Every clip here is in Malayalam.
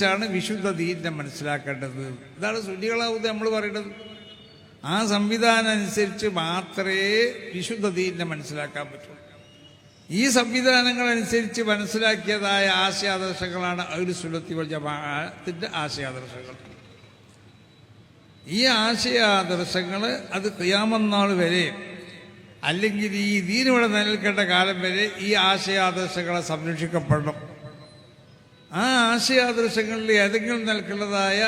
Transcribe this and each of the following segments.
ാണ് വിശുദ്ധ ദീനിനെ മനസ്സിലാക്കേണ്ടത്. ഇതാണ് സുന്നികളാവുന്നത് നമ്മൾ പറയുന്നത്. ആ സംവിധാനം അനുസരിച്ച് മാത്രമേ വിശുദ്ധ ദീനിനെ മനസ്സിലാക്കാൻ പറ്റൂ. ഈ സംവിധാനങ്ങൾ അനുസരിച്ച് മനസ്സിലാക്കിയതായ ആശയാദർശങ്ങളാണ് അഹ്ലു സുന്നത്തി വൽ ജമാഅത്തിന്റെ ആശയാദർശങ്ങൾ. ഈ ആശയാദർശങ്ങൾ അത് ഖിയാമത്ത് നാൾ വരെ, അല്ലെങ്കിൽ ഈ ദീനിവിടെ നിലനിൽക്കേണ്ട കാലം വരെ ഈ ആശയാദർശങ്ങളെ സംരക്ഷിക്കപ്പെടണം. ആ ആശയാദർശങ്ങളിൽ ഏതെങ്കിലും നിലക്കുള്ളതായ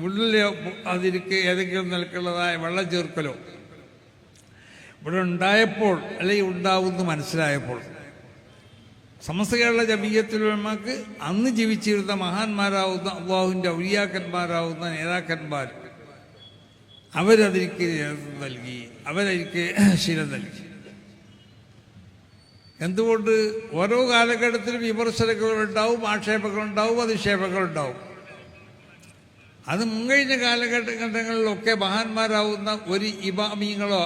ഉള്ളിലോ അതിലേക്ക് ഏതെങ്കിലും നിലക്കുള്ളതായ വെള്ളം ചേർക്കലോ ഇവിടെ ഉണ്ടായപ്പോൾ അല്ലെങ്കിൽ ഉണ്ടാവുമെന്ന് മനസ്സിലായപ്പോൾ സമസ്ത കേരള ജമീയത്തുൽ ഉലമാക്ക് അന്ന് ജീവിച്ചിരുന്ന മഹാന്മാരാവുന്ന അള്ളാഹുവിൻ്റെ ഔലിയാക്കന്മാരാവുന്ന നേതാക്കന്മാർ അവരതിലേക്ക് നേതൃത്വം നൽകി, അവരതിലേക്ക് ശീലം നൽകി. എന്തുകൊണ്ട്? ഓരോ കാലഘട്ടത്തിലും വിമർശനങ്ങളുണ്ടാവും, ആക്ഷേപങ്ങളുണ്ടാവും, അധിക്ഷേപങ്ങളുണ്ടാവും. അത് മുൻകഴിഞ്ഞ കാലഘട്ടങ്ങളിലൊക്കെ മഹാന്മാരാവുന്ന ഒരു ഇമാമിങ്ങളോ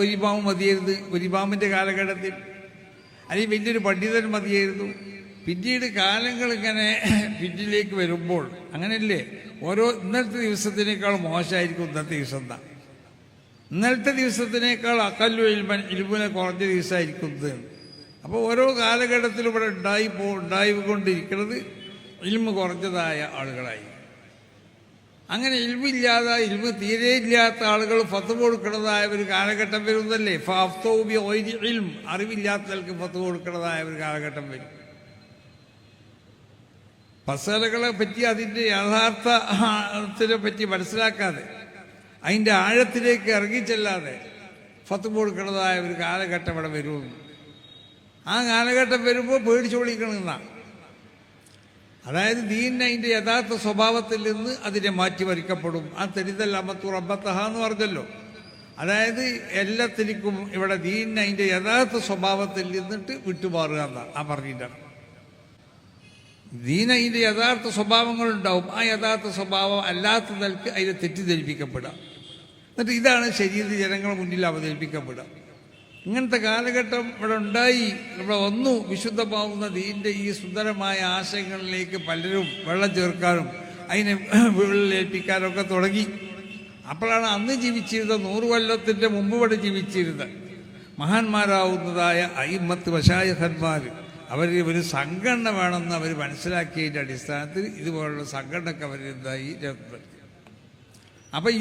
ഒരു ഇമാമ് മതിയായിരുന്നു. ഒരു ഇമാമിൻ്റെ കാലഘട്ടത്തിൽ അല്ലെങ്കിൽ വലിയൊരു പണ്ഡിതൻ മതിയായിരുന്നു. പിന്നീട് കാലങ്ങൾ ഇങ്ങനെ പിന്നിലേക്ക് വരുമ്പോൾ അങ്ങനെയല്ലേ, ഓരോ ഇന്നലത്തെ ദിവസത്തിനേക്കാൾ മോശമായിരിക്കും ഇന്നത്തെ ദിവസം. ഇന്നലത്തെ ദിവസത്തിനേക്കാൾ അക്കല്ലു ഇൽമുനെ കുറഞ്ഞ ദിവസമായിരിക്കുന്നത്. അപ്പോൾ ഓരോ കാലഘട്ടത്തിലും ഇവിടെ ഉണ്ടായിക്കൊണ്ടിരിക്കുന്നത് ഇൽമ് കുറഞ്ഞതായ ആളുകളായി. അങ്ങനെ ഇൽമില്ലാതെ ഇൽമ് തീരെ ഇല്ലാത്ത ആളുകൾ ഫത്വ കൊടുക്കുന്നതായ ഒരു കാലഘട്ടം വരുന്നല്ലേ. ഫാഫ്തൗബി ഒയ്രി ഇൽം, അറിവില്ലാത്തവർക്ക് ഫത്വ കൊടുക്കുന്നതായ ഒരു കാലഘട്ടം വരും. മസലകളെ പറ്റി അതിൻ്റെ യാഥാർത്ഥ്യത്തിനെ പറ്റി മനസ്സിലാക്കാതെ അതിൻ്റെ ആഴത്തിലേക്ക് ഇറങ്ങിച്ചെല്ലാതെ ഫത്വ കൊടുക്കുന്നതായ ഒരു കാലഘട്ടം ഇവിടെ വരുമെന്ന്. ആ കാലഘട്ടം വരുമ്പോൾ പേടിച്ചോളിക്കണമെന്നാണ്. അതായത് ദീനിന് അതിൻ്റെ യഥാർത്ഥ സ്വഭാവത്തിൽ നിന്ന് അതിനെ മാറ്റിമറിക്കപ്പെടും. ആ തെരിതൽ അമത്തു റബ്ബത്തഹ എന്ന് പറഞ്ഞല്ലോ. അതായത് എല്ലാത്തിനും ഇവിടെ ദീനിന് അതിൻ്റെ യഥാർത്ഥ സ്വഭാവത്തിൽ നിന്നിട്ട് വിട്ടുമാറുക എന്നാണ് ആ പറഞ്ഞിട്ടാണ്. ദീന അതിൻ്റെ യഥാർത്ഥ സ്വഭാവങ്ങളുണ്ടാവും. ആ യഥാർത്ഥ സ്വഭാവം അല്ലാത്ത നിലക്ക് അതിനെ തെറ്റിദ്ധരിപ്പിക്കപ്പെടുക. എന്നിട്ട് ഇതാണ് ശരീരത്തിൽ ജനങ്ങളുടെ മുന്നിൽ അവതരിപ്പിക്കപ്പെടുക. ഇങ്ങനത്തെ കാലഘട്ടം ഇവിടെ ഉണ്ടായി, ഇവിടെ വന്നു. വിശുദ്ധമാവുന്ന ദീനിൻ്റെ ഈ സുന്ദരമായ ആശയങ്ങളിലേക്ക് പലരും വെള്ളം ചേർക്കാനും അതിനെ വിള്ളലേൽപ്പിക്കാനും ഒക്കെ തുടങ്ങി. അപ്പോഴാണ് അന്ന് ജീവിച്ചിരുന്ന 100 കൊല്ലത്തിൻ്റെ മുമ്പ് ഇവിടെ ജീവിച്ചിരുന്ന മഹാന്മാരാവുന്നതായ അയിമ്മത്ത് മശായിഖന്മാർ അവർ ഒരു സംഘടന വേണമെന്ന് അവർ മനസ്സിലാക്കിയതിൻ്റെ അടിസ്ഥാനത്തിൽ ഇതുപോലുള്ള സംഘടനയൊക്കെ അവരെന്തായി രൂപപ്പെടുത്തി. അപ്പം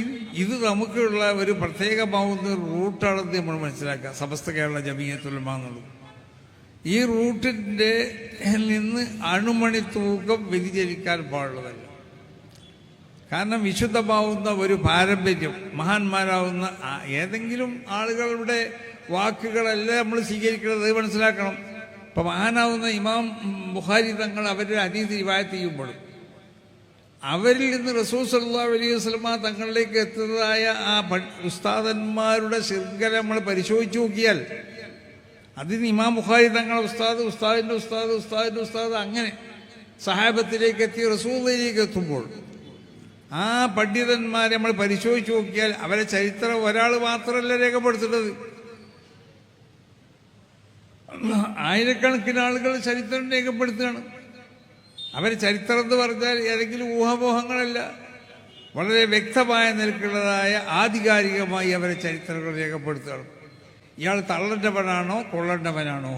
ഇത് നമുക്കുള്ള ഒരു പ്രത്യേകമാവുന്ന റൂട്ടാണെന്ന് നമ്മൾ മനസ്സിലാക്കുക. സമസ്ത കേരള ജമീയത്തുൽ ഉലമ എന്നുള്ളത് ഈ റൂട്ടിൻ്റെ നിന്ന് അണുമണി തൂക്കം വ്യതിചലിക്കാൻ പാടുള്ളതല്ല. കാരണം വിശുദ്ധമാവുന്ന ഒരു പാരമ്പര്യം, മഹാന്മാരാവുന്ന ഏതെങ്കിലും ആളുകളുടെ വാക്കുകളല്ല നമ്മൾ സ്വീകരിക്കുന്നത്, മനസ്സിലാക്കണം. ഇപ്പം മഹാനാവുന്ന ഇമാം ബുഖാരി തങ്ങൾ അവരുടെ ഹദീസ് റിവായത്ത് ചെയ്യുമ്പോഴും അവരിൽ നിന്ന് റസൂൽ സല്ലല്ലാഹു അലൈഹി വസല്ലമ തങ്ങളിലേക്ക് എത്തുന്നതായ ആ ഉസ്താദന്മാരുടെ ശൃംഖല നമ്മൾ പരിശോധിച്ച് നോക്കിയാൽ അതിന് ഇമാം ബുഖാരി തങ്ങളുടെ ഉസ്താദ്, ഉസ്താദിൻ്റെ ഉസ്താദ്, ഉസ്താദിൻ്റെ ഉസ്താദ്, അങ്ങനെ സഹാബത്തിലേക്ക് എത്തി റസൂലിലേക്ക് എത്തുമ്പോൾ ആ പണ്ഡിതന്മാരെ നമ്മൾ പരിശോധിച്ച് നോക്കിയാൽ അവരെ ചരിത്രം ഒരാൾ മാത്രമല്ല രേഖപ്പെടുത്തുന്നത്. ആയിരക്കണക്കിന് ആളുകൾ ചരിത്രം രേഖപ്പെടുത്തുകയാണ്. അവർ ചരിത്രം എന്ന് പറഞ്ഞാൽ ഏതെങ്കിലും ഊഹാപോഹങ്ങളല്ല, വളരെ വ്യക്തമായ നിലക്കുള്ളതായ ആധികാരികമായി അവരെ ചരിത്രങ്ങൾ രേഖപ്പെടുത്തുകയാണ്. ഇയാൾ തള്ളേണ്ടവനാണോ കൊള്ളേണ്ടവനാണോ?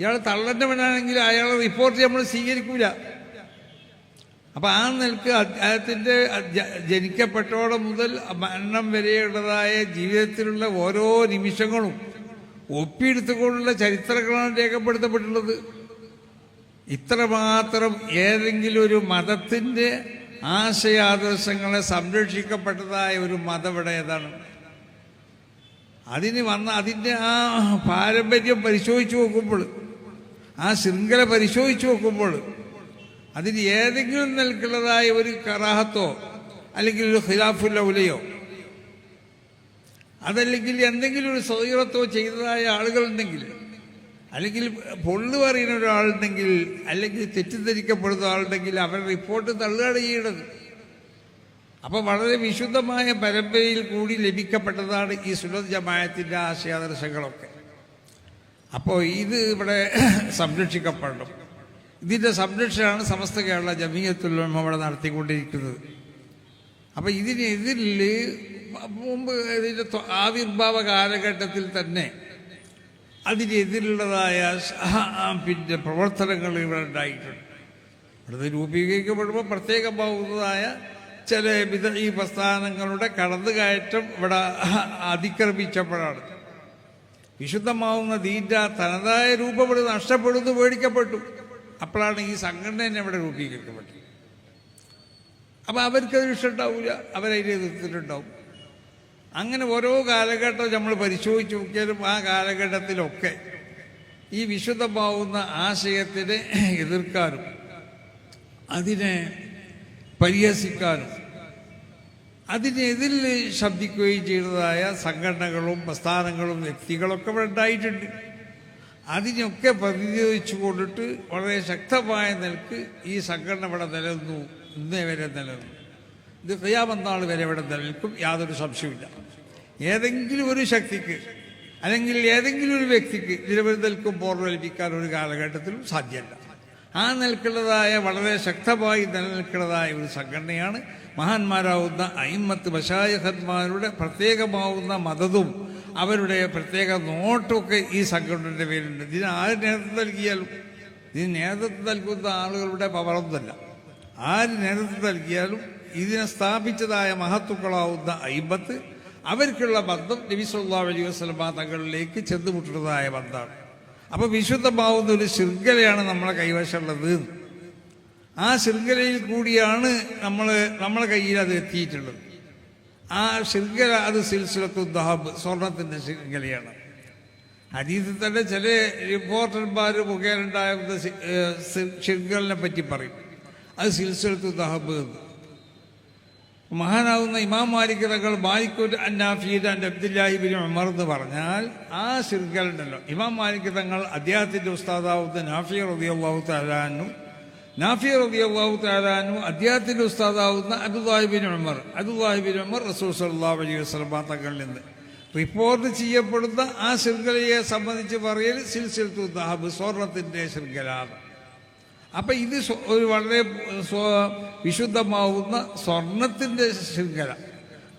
ഇയാൾ തള്ളേണ്ടവനാണെങ്കിൽ അയാളെ റിപ്പോർട്ട് നമ്മൾ സ്വീകരിക്കൂല. അപ്പം ആ നിലക്ക് അദ്ദേഹത്തിൻ്റെ ജനിക്കപ്പെട്ടോടെ മുതൽ മരണം വരെയുള്ളതായ ജീവിതത്തിലുള്ള ഓരോ നിമിഷങ്ങളും ഒപ്പിയെടുത്തുകൊണ്ടുള്ള ചരിത്രങ്ങളാണ് രേഖപ്പെടുത്തപ്പെട്ടുള്ളത്. ഇത്രമാത്രം ഏതെങ്കിലും ഒരു മതത്തിൻ്റെ ആശയാദർശങ്ങളെ സംരക്ഷിക്കപ്പെട്ടതായ ഒരു മതം ഇവിടെ ഏതാണ്? അതിൻ്റെ ആ പാരമ്പര്യം പരിശോധിച്ച് നോക്കുമ്പോൾ, ആ ശൃംഖല പരിശോധിച്ച് നോക്കുമ്പോൾ അതിന് ഏതെങ്കിലും നിലക്കുള്ളതായ ഒരു കറാഹത്തോ അല്ലെങ്കിൽ ഒരു ഖിലാഫുൽ ഔലയോ അതല്ലെങ്കിൽ എന്തെങ്കിലും ഒരു സൗകര്യത്തോ ചെയ്തതായ ആളുകളുണ്ടെങ്കിൽ, അല്ലെങ്കിൽ പൊള്ളു പറയുന്ന ഒരാളുണ്ടെങ്കിൽ, അല്ലെങ്കിൽ തെറ്റിദ്ധരിക്കപ്പെടുന്ന ആളുണ്ടെങ്കിൽ അവരുടെ റിപ്പോർട്ട് തള്ളുകയാണ് ചെയ്യണത്. അപ്പോൾ വളരെ വിശുദ്ധമായ പരമ്പരയിൽ കൂടി ലഭിക്കപ്പെട്ടതാണ് ഈ സുന്നത്ത് ജമാഅത്തിൻ്റെ ആശയാദർശങ്ങളൊക്കെ. അപ്പോൾ ഇത് ഇവിടെ സംരക്ഷിക്കപ്പെടണം. ഇതിൻ്റെ സംരക്ഷണമാണ് സമസ്ത കേരള ജമിയത്തുൽ ഉലമ അവിടെ നടത്തിക്കൊണ്ടിരിക്കുന്നത്. അപ്പം ഇതിനെതിരിൽ മുമ്പ് ഇതിൻ്റെ ആവിർഭാവ കാലഘട്ടത്തിൽ തന്നെ അതിനെതിരുള്ളതായ പിന്നെ പ്രവർത്തനങ്ങൾ ഇവിടെ ഉണ്ടായിട്ടുണ്ട്. ഇവിടുത്തെ രൂപീകരിക്കപ്പെടുമ്പോൾ പ്രത്യേകമാവുന്നതായ ചില ഈ പ്രസ്ഥാനങ്ങളുടെ കടന്നുകയറ്റം ഇവിടെ അതിക്രമിച്ചപ്പോഴാണ് വിശുദ്ധമാവുന്ന ദീൻ്റെ തനതായ രൂപം ഇവിടെ നഷ്ടപ്പെടുന്നു, പേടിക്കപ്പെട്ടു. അപ്പോഴാണ് ഈ സംഘടന തന്നെ ഇവിടെ രൂപീകരിക്കപ്പെട്ടത്. അപ്പം അവർക്കത് ഇഷ്ടമുണ്ടാവില്ല, അവരതിനെ എതിർത്തിട്ടുണ്ടാവും. അങ്ങനെ ഓരോ കാലഘട്ടം നമ്മൾ പരിശോധിച്ച് നോക്കിയാലും ആ കാലഘട്ടത്തിലൊക്കെ ഈ വിശുദ്ധമാവുന്ന ആശയത്തിനെ എതിർക്കാനും അതിനെ പരിഹസിക്കാനും അതിനെതിരിൽ ശബ്ദിക്കുകയും ചെയ്യുന്നതായ സംഘടനകളും പ്രസ്ഥാനങ്ങളും വ്യക്തികളൊക്കെ ഇവിടെ ഉണ്ടായിട്ടുണ്ട്. അതിനൊക്കെ പ്രതിരോധിച്ചു കൊണ്ടിട്ട് വളരെ ശക്തമായ നിലക്ക് ഈ സംഘടന ഇവിടെ നിലനിന്നു, ഇന്നേ വരെ നിലനിന്നു. ഇത് ഖിയാമത്ത് നാൾ വരെ ഇവിടെ നിലനിൽക്കും, യാതൊരു സംശയമില്ല. ഏതെങ്കിലും ഒരു ശക്തിക്ക് അല്ലെങ്കിൽ ഏതെങ്കിലും ഒരു വ്യക്തിക്ക് നിലനിൽക്കും പോർവലിപ്പിക്കാൻ ഒരു കാലഘട്ടത്തിലും സാധ്യമല്ല. ആ നിൽക്കുന്നതായ വളരെ ശക്തമായി നിലനിൽക്കുന്നതായ ഒരു സംഘടനയാണ് മഹാന്മാരാവുന്ന അയിമ്മത്ത് മശായിഖന്മാരുടെ പ്രത്യേകമാവുന്ന മദതും അവരുടെ പ്രത്യേക നോട്ടൊക്കെ ഈ സംഘടനയുടെ പേരുണ്ട്. ഇതിന് ആര് നേതൃത്വം നൽകിയാലും ഇതിന് നേതൃത്വം നൽകുന്ന ആളുകളുടെ പവറൊന്നുമല്ല. ആര് നേതൃത്വം നൽകിയാലും ഇതിനെ സ്ഥാപിച്ചതായ മഹത്തുക്കളാവുന്ന അയിമ്മത്ത് അവർക്കുള്ള ബന്ധം നബി സല്ലല്ലാഹു അലൈഹി വസല്ലം തങ്ങളിലേക്ക് ചെന്നുമുട്ടുന്നതായ ബന്ധമാണ്. അപ്പോൾ വിശുദ്ധമാവുന്ന ഒരു ശൃംഖലയാണ് നമ്മളെ കൈവശമുള്ളത്. ആ ശൃംഖലയിൽ കൂടിയാണ് നമ്മളെ കയ്യിൽ അത് എത്തിയിട്ടുള്ളത്. ആ ശൃംഖല അത് സിൽസിലത്തു ദഹബ്, സ്വർണത്തിൻ്റെ ശൃംഖലയാണ്. ഹദീസിൽ തന്നെ ചില റിപ്പോർട്ടർമാർ മുഖേന ഉണ്ടാകുന്ന ശൃംഖലിനെ പറ്റി പറയും, അത് സിൽസിലത്തു ദഹബ് എന്ന്. മഹാനാവുന്ന ഇമാം മാലിക് തങ്ങൾ മാലിക്കുൽ അന്നാഫിയുടെ അബ്ദുല്ലാഹി ബിൻ ഉമർ എന്ന് പറഞ്ഞാൽ ആ ശൃംഖല ഉണ്ടല്ലോ. ഇമാം മാലിക് തങ്ങൾ അദ്ദേഹത്തിൻ്റെ ഉസ്താദാവുന്ന നാഫി റളിയല്ലാഹു തആല അൻഹു, നാഫി റളിയല്ലാഹു തആല അൻഹു അദ്ദേഹത്തിൻ്റെ ഉസ്താദാവുന്ന അബ്ദുല്ലാഹി ബിൻ ഉമർ റസൂൽ സല്ലല്ലാഹു അലൈഹി വസല്ലം തങ്ങളിൽ നിന്ന് റിപ്പോർട്ട് ചെയ്യപ്പെടുന്ന ആ ശൃംഖലയെ സംബന്ധിച്ച് പറയൽ സിൽസിലത്തു ദഹബ്, സ്വർണത്തിൻ്റെ ശൃംഖല. അപ്പം ഇത് ഒരു വളരെ വിശുദ്ധമാവുന്ന സ്വർണത്തിൻ്റെ ശൃംഖല.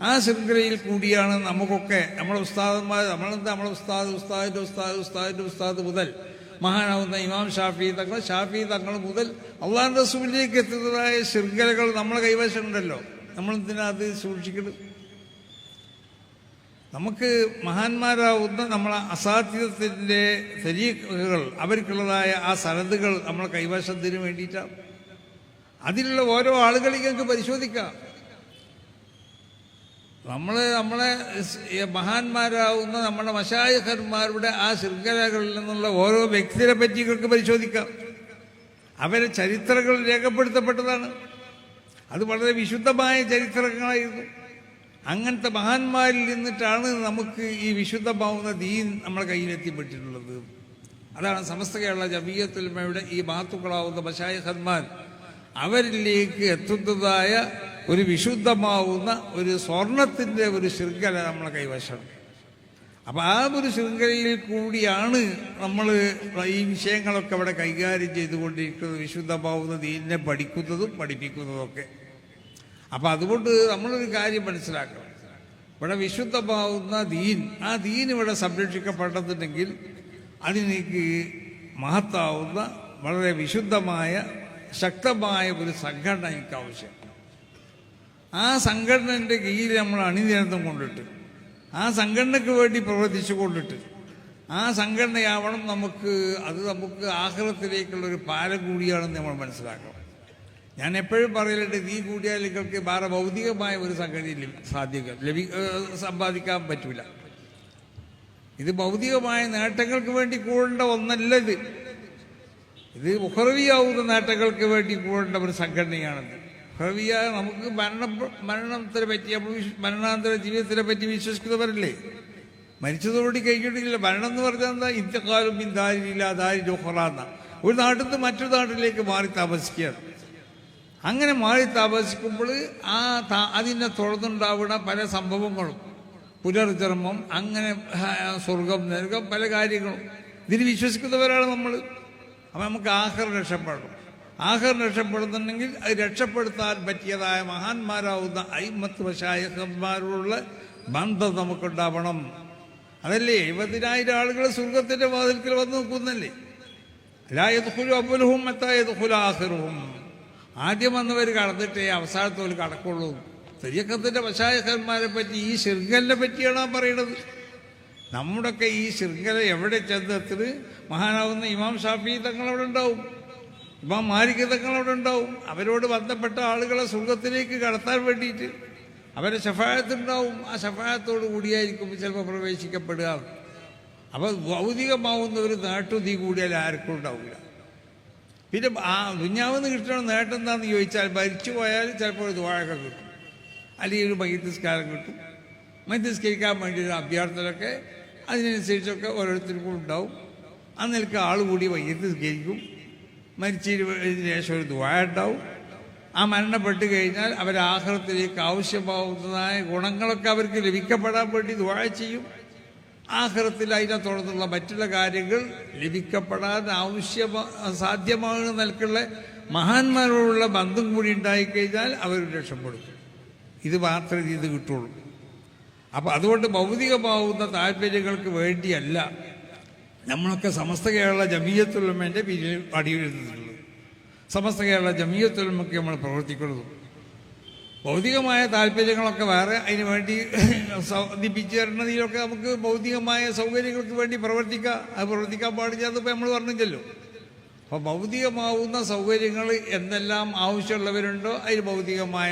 ആ ശൃംഖലയിൽ കൂടിയാണ് നമുക്കൊക്കെ നമ്മളെ ഉസ്താദന്മാർ, നമ്മളെ ഉസ്താദിൻ്റെ ഉസ്താദ് മുതൽ മഹാനാവുന്ന ഇമാം ഷാഫി തങ്ങൾ മുതൽ അള്ളാഹുവിൻ്റെ റസൂലിലേക്ക് എത്തുന്നതായ ശൃംഖലകൾ നമ്മളെ കൈവശമുണ്ടല്ലോ. നമ്മളെന്തിനാ അത് സൂക്ഷിക്കണം? നമുക്ക് മഹാന്മാരാവുന്ന നമ്മളെ അസാധ്യത്തിൻ്റെ തരീഖുകൾ, അവർക്കുള്ളതായ ആ സനദുകൾ നമ്മളെ കൈവശത്തിന് വേണ്ടിയിട്ടാണ്. അതിലുള്ള ഓരോ ആളുകളിലേക്ക് പരിശോധിക്കാം. നമ്മളെ മഹാന്മാരാവുന്ന നമ്മുടെ മശായിഖന്മാരുടെ ആ ശൃംഖലകളിൽ നിന്നുള്ള ഓരോ വ്യക്തിയെ പറ്റിയൊക്കെ പരിശോധിക്കാം. അവരെ ചരിത്രങ്ങൾ രേഖപ്പെടുത്തപ്പെട്ടതാണ്. അത് വളരെ വിശുദ്ധമായ ചരിത്രങ്ങളായിരുന്നു. അങ്ങനത്തെ മഹാന്മാരിൽ നിന്നിട്ടാണ് നമുക്ക് ഈ വിശുദ്ധമാവുന്ന ദീൻ നമ്മളെ കയ്യിലെത്തിപ്പെട്ടിട്ടുള്ളത്. അതാണ് സമസ്ത കേരള ജമിയത്തുൽ ഉലമയുടെ ഈ മഹത്തുക്കളാവുന്ന മശായിഖന്മാർ അവരിലേക്ക് എത്തുന്നതായ ഒരു വിശുദ്ധമാവുന്ന ഒരു സ്വർണത്തിൻ്റെ ഒരു ശൃംഖല നമ്മളെ കൈവശം. അപ്പം ആ ഒരു ശൃംഖലയിൽ കൂടിയാണ് നമ്മൾ ഈ വിഷയങ്ങളൊക്കെ അവിടെ കൈകാര്യം ചെയ്തുകൊണ്ടിരിക്കുന്നത്, വിശുദ്ധമാവുന്ന ദീനിനെ പഠിക്കുന്നതും പഠിപ്പിക്കുന്നതൊക്കെ. അപ്പം അതുകൊണ്ട് നമ്മളൊരു കാര്യം മനസ്സിലാക്കണം, ഇവിടെ വിശുദ്ധമാവുന്ന ദീൻ, ആ ദീൻ ഇവിടെ സംരക്ഷിക്കപ്പെടണമെന്നുണ്ടെങ്കിൽ അതിലേക്ക് മഹത്താവുന്ന വളരെ വിശുദ്ധമായ ശക്തമായ ഒരു സംഘടന എനിക്ക് ആവശ്യം. ആ സംഘടനയുടെ കീഴിൽ നമ്മൾ അണിനിരന്തം കൊണ്ടിട്ട്, ആ സംഘടനയ്ക്ക് വേണ്ടി പ്രവർത്തിച്ചു കൊണ്ടിട്ട്, ആ സംഘടനയാവണം നമുക്ക് ആഖിറത്തിലേക്കുള്ളൊരു പാലം കൂടിയാണെന്ന് നമ്മൾ മനസ്സിലാക്കണം. ഞാൻ എപ്പോഴും പറയലുണ്ട്, നീ കൂടിയാൽ നിങ്ങൾക്ക് വേറെ ഭൗതികമായ ഒരു സംഗതിയിൽ സമ്പാദിക്കാൻ പറ്റൂല. ഇത് ഭൗതികമായ നേട്ടങ്ങൾക്ക് വേണ്ടി കൂടേണ്ട ഒന്നല്ല. ഇത് ഉഖ്റവിയാവുന്ന നേട്ടങ്ങൾക്ക് വേണ്ടി കൂടേണ്ട ഒരു സംഘടനയാണത്. ഉഖ്റവിയ നമുക്ക് മരണത്തിനെ പറ്റി, മരണാന്തര ജീവിതത്തിനെ പറ്റി വിശ്വസിക്കുന്നവരല്ലേ. മരിച്ചതോടുകൂടി കഴിഞ്ഞിട്ടില്ല. മരണം എന്ന് പറഞ്ഞാൽ എന്താ? ഇന്ത്യക്കാലും ഇന്താരില്ല ദാരിദ്ര്യ ഉഖ്റാന്ന, ഒരു നാട്ടിൽ നിന്ന് മറ്റൊരു നാട്ടിലേക്ക് മാറി താമസിക്കുകയാണ്. അങ്ങനെ മാറി താമസിക്കുമ്പോൾ അതിനെ തുടർന്നുണ്ടാവുന്ന പല സംഭവങ്ങളും, പുനർജന്മം, അങ്ങനെ സ്വർഗം നരകം, പല കാര്യങ്ങളും ഇതിന് വിശ്വസിക്കുന്നവരാണ് നമ്മൾ. അപ്പം നമുക്ക് ആഖിർ രക്ഷപ്പെടണം. ആഖിർ രക്ഷപ്പെടുന്നുണ്ടെങ്കിൽ അത് രക്ഷപ്പെടുത്താൻ പറ്റിയതായ മഹാന്മാരാവുന്ന അയിമ്മത്ത് മശായിഖന്മാരോടുള്ള ബന്ധം നമുക്കുണ്ടാവണം. അതല്ലേ 70,000 ആളുകൾ സ്വർഗത്തിന്റെ വാതിൽക്കൽ വന്ന് നിൽക്കുന്നല്ലേ. ലാ യദ്ഖുലു അവ്വലുഹും ഹത്താ യദ്ഖുല ആഖിറുഹും. ആദ്യം വന്നവർ കടന്നിട്ടേ അവസാനത്തോൽ കടക്കുള്ളൂ. തരീഖത്തിന്റെ മശായിഖന്മാരെ പറ്റി, ഈ ശൃംഖലിനെ പറ്റിയാണ് പറയുന്നത്. നമ്മുടെയൊക്കെ ഈ ശൃംഖല എവിടെ ചെന്നെത്തിന് മഹാനാവുന്ന ഇമാം ഷാഫി തങ്ങളവിടെ ഉണ്ടാവും, ഇമാം മാലിക് തങ്ങളവിടെ ഉണ്ടാവും. അവരോട് ബന്ധപ്പെട്ട ആളുകളെ സ്വർഗത്തിലേക്ക് കടത്താൻ വേണ്ടിയിട്ട് അവരെ ശഫാഅത്തുണ്ടാവും. ആ ശഫാഅത്തോട് കൂടിയായിരിക്കും ചിലപ്പോൾ പ്രവേശിക്കപ്പെടുക. അപ്പോൾ ഭൗതികമാവുന്ന ഒരു നേട്ടുതീ കൂടിയാൽ ആർക്കും ഉണ്ടാവില്ല. പിന്നെ ആ ദുന്യാവെന്ന് കിട്ടുന്ന നേട്ടം എന്താണെന്ന് ചോദിച്ചാൽ, മരിച്ചു പോയാൽ ചിലപ്പോൾ ഒരു ദുആയൊക്കെ കിട്ടും, അല്ലെങ്കിൽ ഒരു മയ്യിത്ത് കിട്ടും. മയ്യിത്ത് നിസ്കരിക്കാൻ വേണ്ടി ഒരു അഭ്യർത്ഥനയൊക്കെ അതിനനുസരിച്ചൊക്കെ ഓരോരുത്തർക്കും ഉണ്ടാവും. ആ നിലക്ക് ആൾ കൂടി മയ്യിത്ത് നിസ്കരിക്കും. മരിച്ചതിന് ശേഷം ഒരു ദുആ ഉണ്ടാവും. ആ മരണപ്പെട്ട് കഴിഞ്ഞാൽ അവർ ആഖിറത്തിലേക്ക് ആവശ്യമാവുന്നതായ ഗുണങ്ങളൊക്കെ അവർക്ക് ലഭിക്കപ്പെടാൻ വേണ്ടി ദുആ ചെയ്യും. ആഖിറത്തിൽ അതിനെ തുടർന്നുള്ള മറ്റുള്ള കാര്യങ്ങൾ ലഭിക്കപ്പെടാൻ സാധ്യമാകുന്ന നിലക്കുള്ള മഹാന്മാരോടുള്ള ബന്ധം കൂടി ഉണ്ടായിക്കഴിഞ്ഞാൽ അവർ രക്ഷപ്പെടും. ഇത് മാത്രമേ ഇത് കിട്ടുള്ളൂ. അപ്പം അതുകൊണ്ട് ഭൗതികമാവുന്ന താല്പര്യങ്ങൾക്ക് വേണ്ടിയല്ല നമ്മളൊക്കെ സമസ്ത കേരള ജമിയത്തുൽ ഉലമയുടെ പിന്നിൽ അടിയെഴുതുന്നുള്ളത്. സമസ്ത കേരള ജമിയത്തുൽ ഉലമയ്ക്ക് നമ്മൾ പ്രവർത്തിക്കുന്നത്. ഭൗതികമായ താല്പര്യങ്ങളൊക്കെ വേറെ, അതിന് വേണ്ടി ദിപ്പിച്ചു തരണതിലൊക്കെ നമുക്ക് ഭൗതികമായ സൗകര്യങ്ങൾക്ക് വേണ്ടി പ്രവർത്തിക്കാം. അത് പ്രവർത്തിക്കാൻ പാടില്ല, അതിപ്പോൾ നമ്മൾ പറഞ്ഞില്ലല്ലോ. അപ്പോൾ ഭൗതികമാവുന്ന സൗകര്യങ്ങൾ എന്തെല്ലാം ആവശ്യമുള്ളവരുണ്ടോ അതിൽ ഭൗതികമായ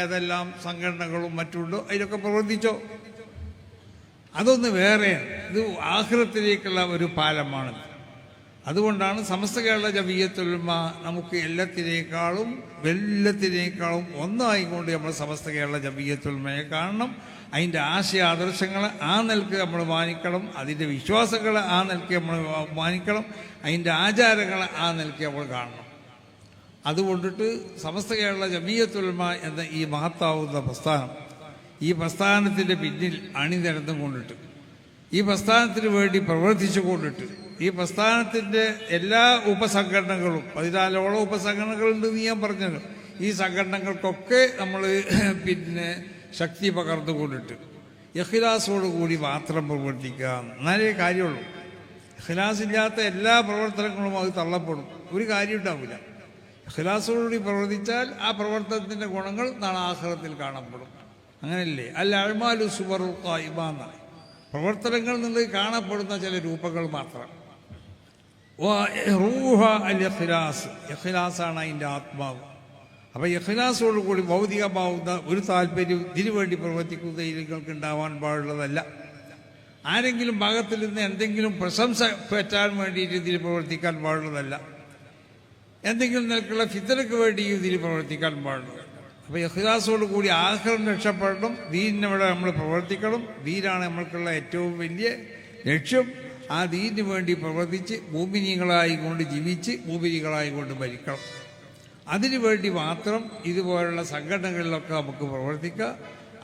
ഏതെല്ലാം സംഘടനകളും മറ്റുണ്ടോ അതിലൊക്കെ പ്രവർത്തിച്ചോ. അതൊന്ന് വേറെയാണ്. ഇത് ആഖിറത്തിലേക്കുള്ള ഒരു പാലമാണ്. അതുകൊണ്ടാണ് സമസ്ത കേരള ജമിയത്തുൽ ഉലമ നമുക്ക് എല്ലാത്തിനേക്കാളും ഒന്നായിക്കൊണ്ട് നമ്മൾ സമസ്ത കേരള ജമിയത്തുൽ ഉലമയെ കാണണം. അതിൻ്റെ ആശയ ആദർശങ്ങളെ ആ നിലക്ക് നമ്മൾ മാനിക്കണം. അതിൻ്റെ വിശ്വാസങ്ങളെ ആ നിലക്ക് നമ്മൾ മാനിക്കണം. അതിൻ്റെ ആചാരങ്ങളെ ആ നിലക്ക് നമ്മൾ കാണണം. അതുകൊണ്ടിട്ട് സമസ്ത കേരള ജമിയത്തുൽ ഉലമ എന്ന ഈ മഹത്താവുന്ന പ്രസ്ഥാനം, ഈ പ്രസ്ഥാനത്തിൻ്റെ പിന്നിൽ അണിനിരന്നും കൊണ്ടിട്ട്, ഈ പ്രസ്ഥാനത്തിന് വേണ്ടി പ്രവർത്തിച്ചു കൊണ്ടിട്ട്, ഈ പ്രസ്ഥാനത്തിൻ്റെ എല്ലാ ഉപസംഘടനകളും 14ഓളം ഉപസംഘടനകളുണ്ടെന്ന് ഞാൻ പറഞ്ഞത്, ഈ സംഘടനകൾക്കൊക്കെ നമ്മൾ ശക്തി പകർന്നുകൊണ്ടിട്ട് ഇഖ്ലാസോടുകൂടി മാത്രം പ്രവർത്തിക്കുക. എന്നാലേ കാര്യമുള്ളൂ. ഇഖ്ലാസ് ഇല്ലാത്ത എല്ലാ പ്രവർത്തനങ്ങളും അത് തള്ളപ്പെടും, ഒരു കാര്യം ഉണ്ടാവില്ല. ഇഖ്ലാസോടുകൂടി പ്രവർത്തിച്ചാൽ ആ പ്രവർത്തനത്തിൻ്റെ ഗുണങ്ങൾ നാളെ ആഖിറത്തിൽ കാണപ്പെടും. അങ്ങനെയല്ലേ? അൽ അഅ്മാലു സുവറുൽ ഖായിമ എന്നാണ്. പ്രവർത്തനങ്ങൾ നിന്ന് കാണപ്പെടുന്ന ചില രൂപങ്ങൾ മാത്രം. റൂഹ അൽ ഇഖ്ലാസ്, ഇഖ്ലാസാണ് അതിൻ്റെ ആത്മാവ്. അപ്പോൾ ഇഖ്ലാസോടുകൂടി ഭൗതികമാവുന്ന ഒരു താല്പര്യം ഇതിനു വേണ്ടി പ്രവർത്തിക്കുന്ന നിങ്ങൾക്ക് ഉണ്ടാവാൻ പാടുള്ളതല്ല. ആരെങ്കിലും ഭാഗത്തിൽ നിന്ന് എന്തെങ്കിലും പ്രശംസ പറ്റാൻ വേണ്ടിയിട്ട് ഇതിൽ പ്രവർത്തിക്കാൻ പാടുള്ളതല്ല. എന്തെങ്കിലും നിലക്കുള്ള ഫിത്നക്ക് വേണ്ടി ഇതിൽ പ്രവർത്തിക്കാൻ പാടുള്ളതല്ല. അപ്പോൾ ഇഖ്ലാസോട് കൂടി ആഖിറം രക്ഷപ്പെടണം. ദീനിനവിടെ നമ്മൾ പ്രവർത്തിക്കണം. ദീനാണ് നമ്മൾക്കുള്ള ഏറ്റവും വലിയ ലക്ഷ്യം. ആ ദീനിന് വേണ്ടി പ്രവർത്തിച്ച് മുഅ്മിനീങ്ങളായി കൊണ്ട് ജീവിച്ച് മുഅ്മിനീങ്ങളായി കൊണ്ട് മരിക്കണം. അതിനു വേണ്ടി മാത്രം ഇതുപോലുള്ള സംഘടനകളിലൊക്കെ നമുക്ക് പ്രവർത്തിക്കാം.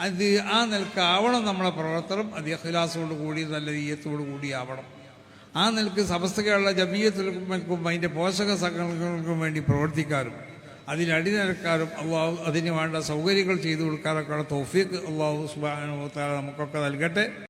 അത് ആ നിലക്കാവണം നമ്മളെ പ്രവർത്തനം. അത് ഇഖ്ലാസോട് കൂടി നല്ല നീയത്തോടു കൂടി ആവണം. ആ നിലക്ക് സമസ്ത കേരള ജമിയത്തുൽ ഉലമയ്ക്കും അതിൻ്റെ പോഷക സംഘടനകൾക്കും വേണ്ടി പ്രവർത്തിക്കാനും അതിനടിനിരക്കാനും അള്ളാഹു അതിന് വേണ്ട സൗകര്യങ്ങൾ ചെയ്തു കൊടുക്കാനൊക്കെയുള്ള തൗഫീഖ് അള്ളാഹു സുബ്ഹാനഹു വ തആല നമുക്കൊക്കെ നൽകട്ടെ.